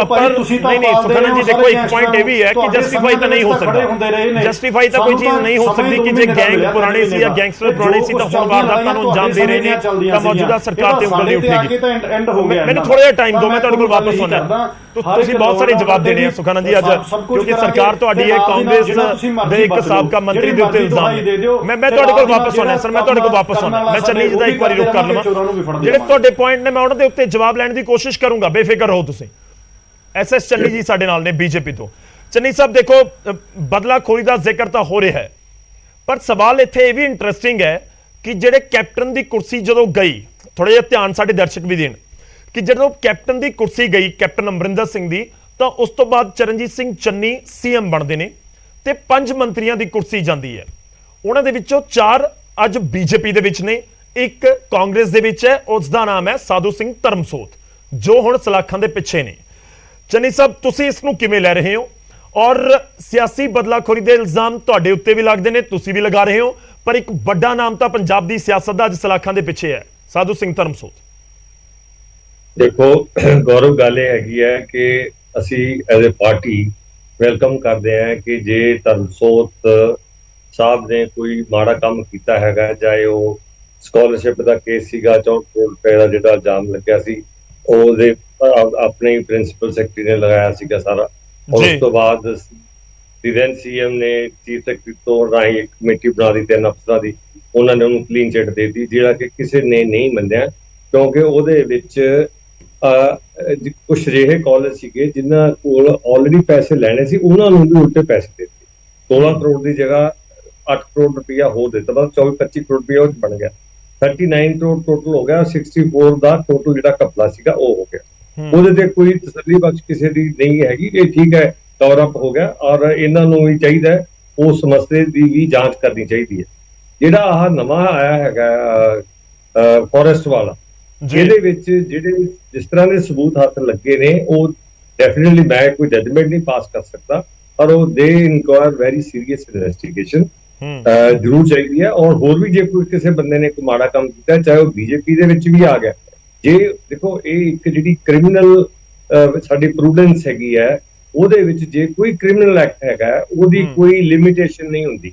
ਪਰ ਤੁਸੀਂ ਤਾਂ ਨਹੀਂ ਸੁਖਾਨੰਦ ਜੀ, ਦੇਖੋ ਇੱਕ ਪੁਆਇੰਟ ਇਹ ਵੀ ਹੈ ਕਿ ਜਸਟੀਫਾਈ ਤਾਂ ਨਹੀਂ ਹੋ ਸਕਦਾ। ਜਸਟੀਫਾਈ ਤਾਂ ਕੋਈ ਚੀਜ਼ ਨਹੀਂ ਹੋ ਸਕਦੀ ਕਿ ਜੇ ਗੈਂਗ ਪੁਰਾਣੇ ਸੀ ਜਾਂ ਗੈਂਗਸਟਰ ਪੁਰਾਣੇ ਸੀ ਤਾਂ ਹੁਣ ਵਾਰਦਾਤਾਂ ਨੂੰ ਅੰਜਾਮ ਦੇ ਰਹੇ ਨੇ ਤਾਂ ਮੌਜੂਦਾ ਸਰਕਾਰ ਤੇ ਉਂਗਲ ਉਠੇਗੀ। ਮੈਨੂੰ ਥੋੜਾ ਜਿਹਾ ਟਾਈਮ ਦਿਓ, ਮੈਂ ਤੁਹਾਡੇ ਕੋਲ ਵਾਪਸ ਆਉਣਾ। ਤੁਸੀਂ ਬਹੁਤ ਸਾਰੇ ਜਵਾਬ ਦੇਣੇ ਆ ਸੁਖਾਨੰਦ ਜੀ ਅੱਜ, ਕਿਉਂਕਿ ਸਰਕਾਰ ਤੁਹਾਡੀ ਹੈ, ਕਾਂਗਰਸ ਦੇ ਇੱਕ ਸਾਬਕਾ ਮੰਤਰੀ ਦੇ ਉੱਤੇ ਇਲਜ਼ਾਮ। ਮੈਂ ਤੁਹਾਡੇ ਕੋਲ ਵਾਪਸ ਆਉਣਾ ਸਰ, ਮੈਂ ਤੁਹਾਡੇ ਕੋਲ ਵਾਪਸ ਆਉਣਾ। ਮੈਂ ਚੰਨੀ ਜੀ ਦਾ ਇੱਕ ਵਾਰੀ ਰੁਕ ਕਰ ਲਵਾਂ, ਜਿਹੜੇ ਤੁਹਾਡੇ ਪੁਆਇੰਟ ਨੇ ਮੈਂ ਉਹਨਾਂ ਦੇ ਉੱਤੇ ਜਵਾਬ ਲੈਣ ਦੀ ਕੋਸ਼ਿਸ਼ ਕਰੂੰਗਾ, ਬੇਫਿਕਰ ਰਹੋ ਤੁਸੀਂ। ਐਸਐਸ ਚੰਨੀ ਜੀ ਸਾਡੇ ਨਾਲ ਨੇ ਬੀਜੇਪੀ ਤੋਂ। ਚੰਨੀ ਸਾਹਿਬ ਦੇਖੋ, ਬਦਲਾਖੋਰੀ ਦਾ ਜ਼ਿਕਰ ਤਾਂ ਹੋ ਰਿਹਾ ਹੈ, ਪਰ ਸਵਾਲ ਇੱਥੇ ਇਹ ਵੀ ਇੰਟਰਸਟਿੰਗ ਹੈ ਕਿ ਜਿਹੜੇ ਕੈਪਟਨ ਦੀ ਕੁਰਸੀ ਜਦੋਂ ਗਈ, ਥੋੜਾ ਜਿਹਾ ਧਿਆਨ ਸਾਡੇ ਦਰਸ਼ਕ ਵੀ ਦੇਣ ਕਿ ਜਦੋਂ ਕੈਪਟਨ ਦੀ ਕੁਰਸੀ ਗਈ ਕੈਪਟਨ ਅਮਰਿੰਦਰ ਸਿੰਘ ਦੀ, ਤਾਂ ਉਸ ਤੋਂ ਬਾਅਦ ਚਰਨਜੀਤ ਸਿੰਘ ਚੰਨੀ ਸੀਐਮ ਬਣਦੇ ਨੇ ਤੇ 5 ਮੰਤਰੀਆਂ ਦੀ ਕੁਰਸੀ ਜਾਂਦੀ ਹੈ। ਉਹਨਾਂ ਦੇ ਵਿੱਚੋਂ 4 ਅੱਜ ਬੀਜੇਪੀ ਦੇ ਵਿੱਚ ਨੇ, ਇੱਕ ਕਾਂਗਰਸ ਦੇ ਵਿੱਚ ਹੈ, ਉਸ ਦਾ ਨਾਮ ਹੈ ਸਾਧੂ ਸਿੰਘ ਧਰਮਸੋਤ, ਜੋ ਹੁਣ ਸਲਾਖਾਂ ਦੇ ਪਿੱਛੇ ਨੇ। ਚੰਨੀ ਸਾਹਿਬ, ਤੁਸੀਂ ਇਸ ਨੂੰ ਕਿਵੇਂ ਲੈ ਰਹੇ ਹੋ? ਔਰ ਸਿਆਸੀ ਬਦਲਾਖੋਰੀ ਦੇ ਇਲਜ਼ਾਮ ਤੁਹਾਡੇ ਉੱਤੇ ਵੀ ਲੱਗਦੇ ਨੇ, ਤੁਸੀਂ ਵੀ ਲਗਾ ਰਹੇ ਹੋ, ਪਰ ਇੱਕ ਵੱਡਾ ਨਾਮ ਤਾਂ ਪੰਜਾਬ ਦੀ ਸਿਆਸਤ ਦਾ ਅੱਜ ਸਲਾਖਾਂ ਦੇ ਪਿੱਛੇ ਹੈ, ਸਾਧੂ ਸਿੰਘ ਧਰਮਸੋਤ। ਦੇਖੋ ਗੌਰਵ, ਗੱਲ ਇਹ ਹੈਗੀ ਹੈ ਕਿ ਅਸੀਂ ਐਜ਼ ਏ ਪਾਰਟੀ ਵੈਲਕਮ ਕਰਦੇ ਹਾਂ ਕਿ ਜੇ ਧਰਮਸੋਤ ਸਾਹਿਬ ਨੇ ਕੋਈ ਮਾੜਾ ਕੰਮ ਕੀਤਾ ਹੈਗਾ, ਚਾਹੇ ਉਹ ਸਕਾਲਰਸ਼ਿਪ ਦਾ ਕੇਸ ਸੀਗਾ, 64 ਕਰੋੜ ਰੁਪਏ ਦਾ ਜਿਹੜਾ ਇਲਜ਼ਾਮ ਲੱਗਿਆ ਸੀ, ਉਹਦੇ ਆਪਣੇ ਪ੍ਰਿੰਸੀਪਲ ਸੈਕਟਰੀ ਨੇ ਲਗਾਇਆ ਸੀਗਾ ਸਾਰਾ। ਉਸ ਤੋਂ ਬਾਅਦ ਦਿਨ ਸੀਐਮ ਨੇ ਚੀਫ ਸੈਕਟਰੀ ਤੋਂ ਰਾਹੀਂ ਇੱਕ ਕਮੇਟੀ ਬਣਾ ਦਿੱਤੀ 3 ਅਫਸਰਾਂ ਦੀ, ਉਹਨਾਂ ਨੇ ਉਹਨੂੰ ਕਲੀਨ ਚਿੱਟ ਦੇ ਦਿੱਤੀ, ਜਿਹੜਾ ਕਿ ਕਿਸੇ ਨੇ ਨਹੀਂ ਮੰਨਿਆ, ਕਿਉਂਕਿ ਉਹਦੇ ਵਿੱਚ ਕੁਝ ਅਜਿਹੇ ਕਾਲਜ ਸੀਗੇ ਜਿਨ੍ਹਾਂ ਕੋਲ ਆਲਰੇਡੀ ਪੈਸੇ ਲੈਣੇ ਸੀ, ਉਹਨਾਂ ਨੂੰ ਵੀ ਉਲਟੇ ਪੈਸੇ ਦੇ ਦਿੱਤੇ। 16 ਕਰੋੜ ਦੀ ਜਗ੍ਹਾ 8 ਕਰੋੜ ਰੁਪਇਆ ਹੋ ਦਿੱਤਾ, ਬਸ 24-25 ਕਰੋੜ ਰੁਪਇਆ ਉਹ ਬਣ ਗਿਆ। 39 ਕਰੋੜ ਟੋਟਲ ਹੋ ਗਿਆ, 64 ਦਾ ਟੋਟਲ ਜਿਹੜਾ ਘਪਲਾ ਸੀਗਾ ਉਹ ਹੋ ਗਿਆ। ਉਹਦੇ ਤੇ ਕੋਈ ਤਸੱਲੀ ਬਖਸ਼ ਕਿਸੇ ਦੀ ਨਹੀਂ ਹੈਗੀ। ਇਹ ਠੀਕ ਹੈ, ਕਵਰ ਅਪ ਹੋ ਗਿਆ, ਔਰ ਇਹਨਾਂ ਨੂੰ ਵੀ ਚਾਹੀਦਾ ਉਸ ਮਸਲੇ ਦੀ ਵੀ ਜਾਂਚ ਕਰਨੀ ਚਾਹੀਦੀ ਹੈ। ਜਿਹੜਾ ਆਹ ਨਵਾਂ ਆਇਆ ਹੈਗਾ ਫੋਰੈਸਟ ਵਾਲਾ, ਇਹਦੇ ਵਿੱਚ ਜਿਹੜੇ ਜਿਸ ਤਰ੍ਹਾਂ ਦੇ ਸਬੂਤ ਹੱਥ ਲੱਗੇ ਨੇ, ਉਹ ਡੈਫੀਨਿਟਲੀ ਮੈਂ ਕੋਈ ਜਜਮੈਂਟ ਨਹੀਂ ਪਾਸ ਕਰ ਸਕਦਾ, ਪਰ ਉਹ ਦੇ ਇਨਕੁਆਇਰ ਵੈਰੀ ਸੀਰੀਅਸ ਇਨਵੈਸਟੀਗੇਸ਼ਨ ਜ਼ਰੂਰ ਚਾਹੀਦੀ ਹੈ। ਔਰ ਹੋਰ ਵੀ ਜੇ ਕੋਈ ਕਿਸੇ ਬੰਦੇ ਨੇ ਕੋਈ ਮਾੜਾ ਕੰਮ ਕੀਤਾ, ਚਾਹੇ ਉਹ ਬੀਜੇਪੀ ਦੇ ਵਿੱਚ ਵੀ ਆ ਗਿਆ, ਜੇ ਦੇਖੋ ਇਹ ਇੱਕ ਜਿਹੜੀ ਕ੍ਰਿਮੀਨਲ ਸਾਡੀ ਪ੍ਰੂਡੈਂਸ ਹੈਗੀ ਹੈ, ਉਹਦੇ ਵਿੱਚ ਜੇ ਕੋਈ ਕ੍ਰਿਮੀਨਲ ਐਕਟ ਹੈਗਾ, ਉਹਦੀ ਕੋਈ ਲਿਮਿਟੇਸ਼ਨ ਨਹੀਂ ਹੁੰਦੀ।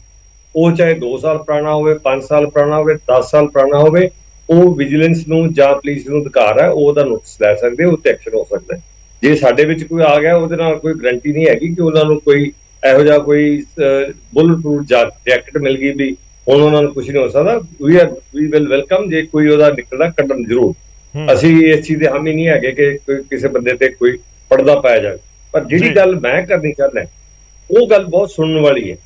ਉਹ ਚਾਹੇ 2 ਸਾਲ ਪੁਰਾਣਾ ਹੋਵੇ, 5 ਸਾਲ ਪੁਰਾਣਾ ਹੋਵੇ, 10 ਸਾਲ ਪੁਰਾਣਾ ਹੋਵੇ, ਉਹ ਵਿਜੀਲੈਂਸ ਨੂੰ ਜਾਂ ਪੁਲਿਸ ਨੂੰ ਅਧਿਕਾਰ ਹੈ, ਉਹ ਉਹਦਾ ਨੋਟਿਸ ਲੈ ਸਕਦੇ, ਉੱਤੇ ਐਕਸ਼ਨ ਹੋ ਸਕਦਾ। ਜੇ ਸਾਡੇ ਵਿੱਚ ਕੋਈ ਆ ਗਿਆ, ਉਹਦੇ ਨਾਲ ਕੋਈ ਗਰੰਟੀ ਨਹੀਂ ਹੈਗੀ ਕਿ ਉਹਨਾਂ ਨੂੰ ਕੋਈ ਇਹੋ ਜਿਹਾ ਕੋਈ ਬੁਲਟ ਪ੍ਰੂਫ ਜੈਕਟ ਮਿਲ ਗਈ ਵੀ ਹੁਣ ਉਹਨਾਂ ਨੂੰ ਕੁਝ ਨਹੀਂ ਹੋ ਸਕਦਾ। ਵੀ ਵਿਲ ਵੈਲਕਮ ਜੇ ਕੋਈ ਉਹਦਾ ਨਿਕਲਦਾ ਕੱਢਣ ਜ਼ਰੂਰ। ਅਸੀਂ ਇਸ ਚੀਜ਼ ਦੇ ਹਾਮੀ ਨਹੀਂ ਹੈਗੇ ਕਿ ਕੋਈ ਕਿਸੇ ਬੰਦੇ ਤੇ ਕੋਈ ਪਰਦਾ ਪਾਇਆ ਜਾਵੇ, ਪਰ ਜਿਹੜੀ ਗੱਲ ਮੈਂ ਕਰਨੀ ਚਾਹੁੰਦਾ ਉਹ ਗੱਲ ਬਹੁਤ ਸੁਣਨ ਵਾਲੀ ਹੈ।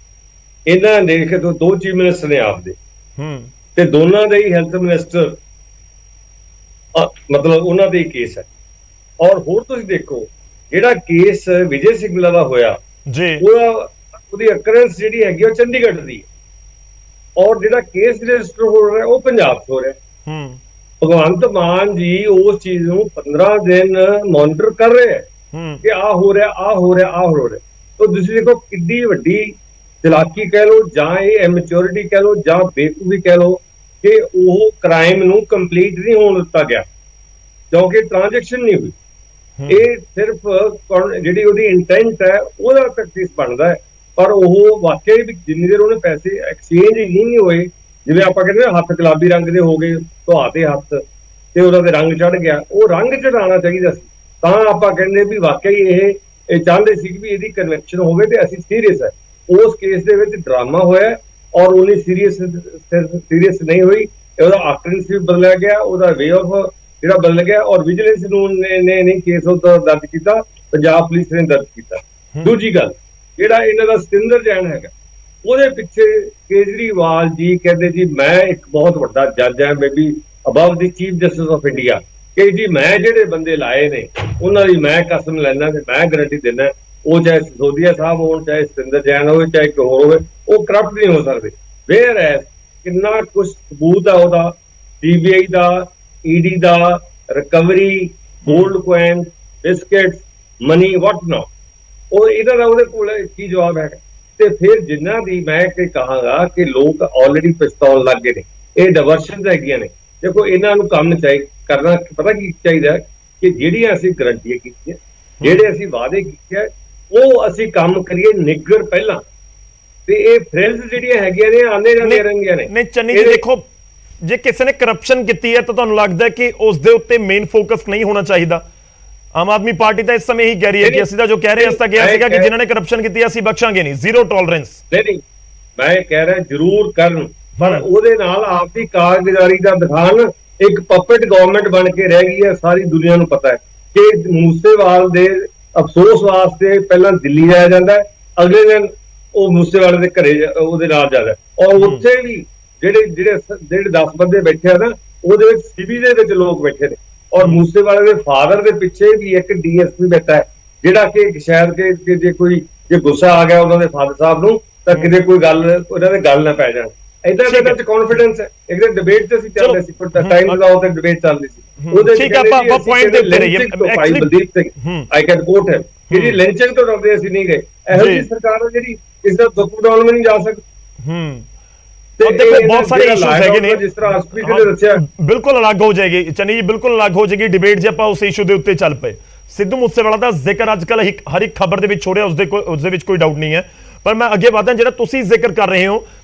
ਇਹਨਾਂ ਨੇ ਦੇਖੇ ਤੋਂ 2 ਚੀਫ ਮਿਨਿਸਟਰ ਨੇ ਆਪਦੇ, ਤੇ ਦੋਨਾਂ ਦੇ ਹੀ ਹੈਲਥ ਮਿਨਿਸਟਰ, ਮਤਲਬ ਉਹਨਾਂ ਦੇ ਹੀ ਕੇਸ ਹੈ। ਔਰ ਹੋਰ ਤੁਸੀਂ ਦੇਖੋ, ਜਿਹੜਾ ਕੇਸ ਵਿਜੇ ਸਿੰਗਲਾ ਦਾ ਹੋਇਆ ਜੀ, ਉਹਦੀ ਅਕਰੈਂਸ ਜਿਹੜੀ ਹੈਗੀ ਉਹ ਚੰਡੀਗੜ੍ਹ ਦੀ ਹੈ, ਔਰ ਜਿਹੜਾ ਕੇਸ ਰਜਿਸਟਰ ਹੋ ਰਿਹਾ ਉਹ ਪੰਜਾਬ 'ਚ ਹੋ ਰਿਹਾ। ਭਗਵੰਤ ਮਾਨ ਜੀ ਉਸ ਚੀਜ਼ ਨੂੰ 15 ਦਿਨ ਮੋਨੀਟਰ ਕਰ ਰਹੇ ਹੈ ਕਿ ਆਹ ਹੋ ਰਿਹਾ, ਆਹ ਹੋ ਰਿਹਾ, ਆਹ ਹੋ ਰਿਹਾ। ਤਾਂ ਤੁਸੀਂ ਦੇਖੋ ਕਿੰਨੀ ਵੱਡੀ ਚਲਾਕੀ ਕਹਿ ਲਓ, ਜਾਂ ਇਹ ਇਮੈਚੁਰਿਟੀ ਕਹਿ ਲਓ, ਜਾਂ ਬੇਵਕੂਫੀ ਕਹਿ ਲਓ, ਕਿ ਉਹ ਕ੍ਰਾਈਮ ਨੂੰ ਕੰਪਲੀਟ ਨਹੀਂ ਹੋਣ ਦਿੱਤਾ ਗਿਆ ਕਿਉਂਕਿ ਟ੍ਰਾਂਜੈਕਸ਼ਨ ਨਹੀਂ ਹੋਈ। ਇਹ ਸਿਰਫ ਜਿਹੜੀ ਉਹਦੀ ਇੰਟੈਂਟ ਹੈ ਉਹਦਾ ਪ੍ਰੈਕਟਿਸ ਬਣਦਾ ਹੈ, ਪਰ ਉਹ ਵਾਕਿਆ ਵੀ ਜਿੰਨੀ ਦੇਰ ਉਹਨੇ ਪੈਸੇ ਐਕਸਚੇਂਜ ਹੀ ਨਹੀਂ ਹੋਏ, ਜਿਵੇਂ ਆਪਾਂ ਕਹਿੰਦੇ ਹੱਥ ਗੁਲਾਬੀ ਰੰਗ ਦੇ ਹੋ ਗਏ, ਧੋਤੇ ਹੱਥ ਤੇ ਉਹਦਾ ਤੇ ਰੰਗ ਚੜ ਗਿਆ, ਉਹ ਰੰਗ ਚੜਾਉਣਾ ਚਾਹੀਦਾ ਸੀ, ਤਾਂ ਆਪਾਂ ਕਹਿੰਦੇ ਵੀ ਵਾਕਿਆ ਹੀ ਇਹ ਚਾਹੁੰਦੇ ਸੀ ਵੀ ਇਹਦੀ ਕਨਵੈਕਸ਼ਨ ਹੋਵੇ ਤੇ ਅਸੀਂ ਸੀਰੀਅਸ ਹੈ। ਉਸ ਕੇਸ ਦੇ ਵਿੱਚ ਡਰਾਮਾ ਹੋਇਆ ਔਰ ਉਹਨੇ ਸੀਰੀਅਸ ਨਹੀਂ ਹੋਈ, ਉਹਦਾ ਆਕਰੈਂਸ ਵੀ ਬਦਲਿਆ ਗਿਆ, ਉਹਦਾ ਵੇ ਆਫ ਜਿਹੜਾ ਬਦਲ ਗਿਆ, ਔਰ ਵਿਜੀਲੈਂਸ ਨੂੰ ਨੇ ਨਹੀਂ ਕੇਸ ਉਹਦਾ ਦਰਜ ਕੀਤਾ, ਪੰਜਾਬ ਪੁਲਿਸ ਨੇ ਦਰਜ ਕੀਤਾ। ਦੂਜੀ ਗੱਲ, ਜਿਹੜਾ ਇਹਨਾਂ ਦਾ ਸਤਿੰਦਰ ਜੈਨ ਹੈਗਾ, ਉਹਦੇ ਪਿੱਛੇ ਕੇਜਰੀਵਾਲ ਜੀ ਕਹਿੰਦੇ ਜੀ ਮੈਂ ਇੱਕ ਬਹੁਤ ਵੱਡਾ ਜੱਜ ਹਾਂ, maybe above the chief justice of India, ਕਿ ਜੀ ਮੈਂ ਜਿਹੜੇ ਬੰਦੇ ਲਾਏ ਨੇ ਉਹਨਾਂ ਦੀ ਮੈਂ ਕਸਮ ਲੈਣਾ ਤੇ ਮੈਂ ਗਰੰਟੀ ਦਿੰਦਾ, ਉਹ ਚਾਹੇ ਸਿਸੋਦੀਆ ਸਾਹਿਬ ਹੋਣ, ਚਾਹੇ ਸਤਿੰਦਰ ਜੈਨ ਹੋਵੇ, ਚਾਹੇ ਕੋਈ ਹੋਰ ਹੋਵੇ, ਉਹ ਕਰਪਟ ਨਹੀਂ ਹੋ ਸਕਦੇ। ਵੇਅਰ ਐਸ ਕਿੰਨਾ ਕੁਛ ਸਬੂਤ ਹੈ ਉਹਦਾ, ਸੀਬੀਆਈ ਦਾ, ਈਡੀ ਦਾ, recovery, gold coin, biscuits, money, what not, ਉਹ ਇਹਨਾਂ ਦਾ ਉਹਦੇ ਕੋਲ ਕੀ ਜਵਾਬ ਹੈਗਾ। ਤੇ ਫਿਰ ਜਿਨ੍ਹਾਂ ਦੀ ਮੈਂ ਕਹਾਂਗਾ ਕਿ ਲੋਕ ਆਲਰੇਡੀ ਪਛਤਾਉਣ ਲੱਗ ਗਏ ਨੇ, ਇਹ ਡਾਇਵਰਸ਼ਨ ਹੈਗੀਆਂ ਨੇ। ਦੇਖੋ ਇਹਨਾਂ ਨੂੰ ਕੰਮ ਕਰਨਾ ਪਤਾ ਕੀ ਚਾਹੀਦਾ ਕਿ ਜਿਹੜੀਆਂ ਅਸੀਂ ਗਰੰਟੀਆਂ ਕੀਤੀਆਂ, ਜਿਹੜੇ ਅਸੀਂ ਵਾਅਦੇ ਕੀਤੇ, ਉਹ ਅਸੀਂ ਕੰਮ ਕਰੀਏ ਨਿੱਘਰ ਪਹਿਲਾਂ, ਤੇ ਇਹ ਫ੍ਰਿਲਸ ਜਿਹੜੀਆਂ ਹੈਗੀਆਂ ਨੇ ਆਉਂਦੇ ਜਾਂਦੇ ਰਹਿਣਗੀਆਂ ਨੇ। ਨਹੀਂ ਚੰਨੀ ਜੀ, ਦੇਖੋ ਜੇ ਕਿਸੇ ਨੇ ਕਰਪਸ਼ਨ ਕੀਤੀ ਹੈ ਤਾਂ ਤੁਹਾਨੂੰ ਲੱਗਦਾ ਹੈ ਕਿ ਉਸ ਦੇ ਉੱਤੇ ਮੇਨ ਫੋਕਸ ਨਹੀਂ ਹੋਣਾ ਚਾਹੀਦਾ? ਆਮ ਆਦਮੀ ਪਾਰਟੀ ਤਾਂ ਇਸ ਸਮੇਂ ਹੀ ਕਹਿ ਰਹੀ ਹੈ ਕਿ ਅਸੀਂ ਤਾਂ ਜੋ ਕਹਿ ਰਹੇ ਹਾਂ, ਅਸੀਂ ਤਾਂ ਕਿਹਾ ਸੀਗਾ ਕਿ ਜਿਨ੍ਹਾਂ ਨੇ ਕਰਪਸ਼ਨ ਕੀਤੀ ਅਸੀਂ ਬਖਸ਼ਾਂਗੇ ਨਹੀਂ, ਜ਼ੀਰੋ ਟੋਲਰੈਂਸ। ਨਹੀਂ, ਮੈਂ ਕਹਿ ਰਿਹਾ ਜ਼ਰੂਰ ਕਰਨ, ਪਰ ਉਹਦੇ ਨਾਲ ਆਪਦੀ ਕਾਰਗੁਜ਼ਾਰੀ ਦਾ ਦਿਖਾਣ। ਇੱਕ ਪਪਟ ਗਵਰਨਮੈਂਟ ਬਣ ਕੇ ਰਹਿ ਗਈ ਹੈ, ਸਾਰੀ ਦੁਨੀਆ ਨੂੰ ਪਤਾ ਹੈ ਕਿ ਮੂਸੇਵਾਲ ਦੇ ਅਫਸੋਸ ਵਾਸਤੇ ਪਹਿਲਾਂ ਦਿੱਲੀ ਜਾਇਆ ਜਾਂਦਾ, ਅਗਲੇ ਦਿਨ ਉਹ ਮੂਸੇਵਾਲੇ ਦੇ ਘਰੇ ਉਹਦੇ ਨਾਲ ਜਾਂਦਾ, ਔਰ ਉੱਥੇ ਵੀ ਜਿਹੜੇ 10 ਬੰਦੇ ਬੈਠੇ ਆ ਨਾ, ਉਹਦੇ ਵਿੱਚ ਸਿਵੀ ਦੇ ਵਿੱਚ ਲੋਕ ਬੈਠੇ ਨੇ, ਔਰ ਮੂਸੇਵਾਲੇ ਦੇ ਫਾਦਰ ਦੇ ਪਿੱਛੇ ਵੀ ਇੱਕ ਡੀਐਸਪੀ ਬੈਠਾ ਹੈ, ਜਿਹੜਾ ਕਿ ਸ਼ਾਇਦ ਕਿ ਜੇ ਗੁੱਸਾ ਆ ਗਿਆ ਉਹਨਾਂ ਦੇ ਫਾਦਰ ਸਾਹਿਬ ਨੂੰ, ਤਾਂ ਕਿਤੇ ਕੋਈ ਗੱਲ ਉਹਨਾਂ ਦੇ ਗੱਲ ਨਾ ਪੈ ਜਾਣ। ਏਦਾਂ ਦੇ ਵਿੱਚ ਕੌਨਫੀਡੈਂਸ ਹੈ। ਇੱਕ ਦਿਨ ਡਿਬੇਟ ਤੇ ਅਸੀਂ ਚੱਲਦੇ ਸੀ, ਟਾਈਮ ਦਾ ਉਹ ਤੇ ਡਿਬੇਟ ਚੱਲਦੀ ਸੀ, ਉਹਦੇ ਠੀਕ ਆ, ਆਪਾਂ ਪੁਆਇੰਟ ਦੇ ਉੱਤੇ ਰਹੀਏ। ਬਲਦੀਪ ਸਿੰਘ ਆਈ ਕੈਨ ਕੋਟ ਹੈ ਕਿ ਜੀ ਲਿੰਚਿੰਗ ਤੋਂ ਡਰਦੇ ਅਸੀਂ ਨਹੀਂ ਗਏ। ਇਹੋ ਜਿਹੀ ਸਰਕਾਰ ਜਿਹੜੀ ਇਸ ਦਾ ਦੁੱਖ ਵਡਾਉਣ ਵੀ ਨਹੀਂ ਜਾ ਸਕਦੀ। अब देखो बहुत सारे इश्यूज ਹੈਗੇ ਨੇ ਜਿਸ ਤਰ੍ਹਾਂ ਹਸਪੀਟਲ ਨੇ ਦੱਸਿਆ ਬਿਲਕੁਲ ਅਲੱਗ ਹੋ ਜਾਏਗੀ ਚੰਨੀ ਜੀ, ਬਿਲਕੁਲ ਅਲੱਗ ਹੋ ਜਾਏਗੀ ਡਿਬੇਟ ਜੇ ਆਪਾਂ ਉਸ ਇਸ਼ੂ ਦੇ ਉੱਤੇ ਚੱਲ ਪਏ। ਸਿੱਧੂ ਮੂਸੇਵਾਲਾ ਦਾ ਜ਼ਿਕਰ ਅੱਜ ਕੱਲ ਹਰ ਇੱਕ ਖਬਰ ਦੇ ਵਿੱਚ ਹੋ ਰਿਹਾ, ਉਸ ਦੇ ਵਿੱਚ ਕੋਈ ਡਾਊਟ ਨਹੀਂ ਹੈ, ਪਰ ਮੈਂ ਅੱਗੇ ਵਧਾਂ ਜਿਹੜਾ ਤੁਸੀਂ ਜ਼ਿਕਰ ਕਰ ਰਹੇ ਹੋ